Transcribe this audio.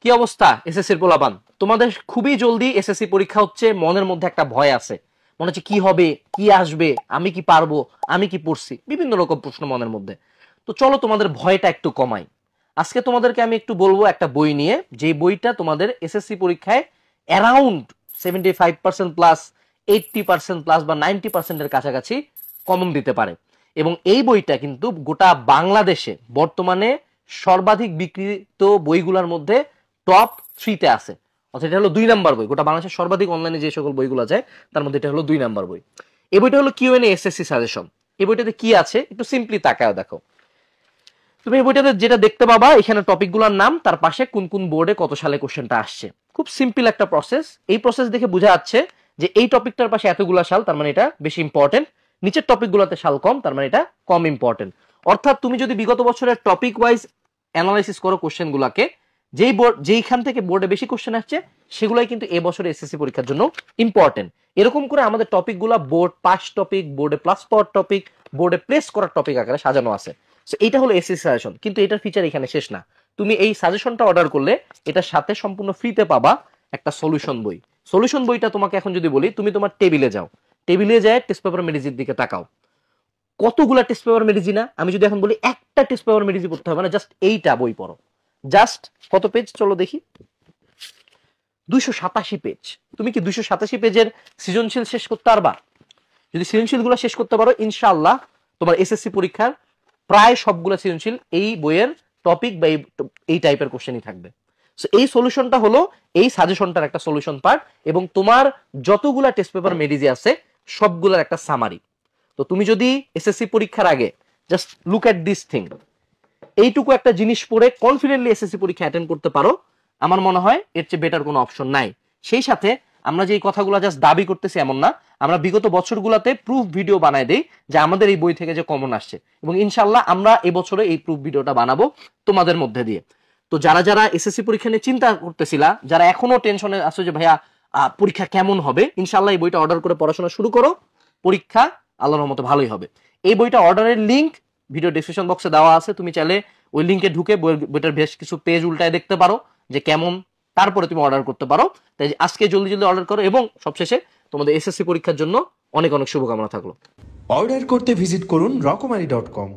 কি অবস্থা এসএসসির পোলাপান? তোমাদের খুবই জলদি এসএসসি পরীক্ষা হচ্ছে, মনের মধ্যে একটা ভয় আছে, মনে হচ্ছে কি হবে, কি আসবে, আমি কি পারবো, আমি কি পড়ছি, বিভিন্ন রকম প্রশ্ন মনের মধ্যে। তো চলো তোমাদের ভয়টা একটু কমাই। আজকে তোমাদেরকে আমি একটু বলবো একটা বই নিয়ে, যে বইটা তোমাদের এসএসসি পরীক্ষায় অ্যারাউন্ড 75% প্লাস, 80% প্লাস বা 90%-এর কাছাকাছি কমন দিতে পারে। এবং এই বইটা কিন্তু গোটা বাংলাদেশে বর্তমানে সর্বাধিক বিক্রিত বইগুলোর মধ্যে টপ 3-তে আছে। অর্থাৎ এটা হলো 2 নাম্বার বই, গোটা বাংলাদেশের সর্বাধিক অনলাইনে যে সকল বইগুলো যায় তার মধ্যে এটা হলো 2 নাম্বার বই। এই বইটা হলো কিউএনএ এসএসসি সাজেশন। এই বইটাতে কি আছে একটু সিম্পলি তাকাও দেখো। তুমি এই বইটাতে যেটা দেখতে পাবা, এখানে টপিকগুলোর নাম, তার পাশে কোন কোন বোর্ডে কত সালে কোশ্চেনটা আসছে। খুব সিম্পল একটা প্রসেস। এই প্রসেস দেখে বোঝা যাচ্ছে যে এই টপিকটার পাশে এতগুলা সাল, তার মানে এটা বেশি ইম্পর্টেন্ট। নিচের টপিকগুলোতে সাল কম, তার মানে এটা কম ইম্পর্টেন্ট। অর্থাৎ তুমি যদি বিগত বছরের টপিক ওয়াইজ অ্যানালাইসিস করো কোশ্চেনগুলোকে, যেইখান থেকে বোর্ডে বেশি কোশ্চেন আসছে সেগুলাই কিন্তু এবছর এসএসসি পরীক্ষার জন্য ইম্পর্টেন্ট। এরকম করে আমাদের টপিকগুলো বোর্ড পাস টপিক, বোর্ডে প্লাস পাওয়ার টপিক, বোর্ডে প্লেস করার টপিক আকারে সাজানো আছে। সো এটা হলো এসএসসি সাজেশন, কিন্তু এটার ফিচার এখানে শেষ না। তুমি এই সাজেশনটা অর্ডার করলে এটার সাথে সম্পূর্ণ ফ্রিতে পাবা একটা সলিউশন বই। সলিউশন বইটা তোমাকে এখন যদি বলি, তুমি তোমার টেবিলে যাও, টেবিলে যায় টেস্ট পেপার মেডিজির দিকে তাকাও। কতগুলা টেস্ট পেপার মেডিজি না? আমি যদি এখন বলি একটা টেস্ট পেপার মেডিজি পড়তে হবে না, জাস্ট এইটা বই পড়ো। জাস্ট কত পেজ চলো দেখি, 287 পেজ। তুমি কি 287 পেজের সৃজনশীল শেষ করতে পারবা? যদি সৃজনশীল গুলো শেষ করতে পারো, ইনশাআল্লাহ তোমার এসএসসি পরীক্ষার প্রায় সবগুলো সৃজনশীল এই বইয়ের টপিক বা এই টাইপের কোশ্চেনই থাকবে। সো এই সলিউশনটা হলো এই সাজেশনটার একটা সলিউশন পার্ট, এবং তোমার যতগুলা টেস্ট পেপার মেডিজি আছে সবগুলোর একটা সামারি। তো তুমি যদি এসএসসি পরীক্ষার আগে just look at this thing, এইটুকু একটা জিনিস পড়ে কনফিডেন্টলি এসএসসি পরীক্ষা অ্যাটেন্ড করতে পারো, আমার মনে হয় এর চেয়ে বেটার কোনো অপশন নাই। সেই সাথে আমরা যে এই কথাগুলো জাস্ট দাবি করতেছি এমন না, আমরা বিগত বছরগুলোতে প্রুফ ভিডিও বানাই দেই যে আমাদের এই বই থেকে যে কমন আসছে, এবং ইনশাআল্লাহ আমরা এবছরে এই প্রুফ ভিডিওটা বানাবো তোমাদের মধ্যে দিয়ে। তো যারা যারা এসএসসি পরীক্ষা নিয়ে চিন্তা করতেছিলা, যারা এখনো টেনশনে আছো যে ভাইয়া পরীক্ষা কেমন হবে, ইনশাআল্লাহ এই বইটা অর্ডার করে পড়াশোনা শুরু করো, পরীক্ষা আল্লাহর রহমতে ভালোই হবে। এই বইটা অর্ডারের লিংক ভিডিও ডেসক্রিপশন বক্সে দেওয়া আছে, তুমি চাইলে ওই লিংকে ঢুকে বইটার বেশ কিছু পেজ উল্টায় দেখতে পারো যে কেমন, তারপরে তুমি অর্ডার করতে পারো। তাই আজকে জলদি জলদি অর্ডার করো, এবং সবশেষে তোমাদের এসএসসি পরীক্ষার জন্য অনেক অনেক শুভকামনা থাকলো। অর্ডার করতে ভিজিট করুন রকমারি.com।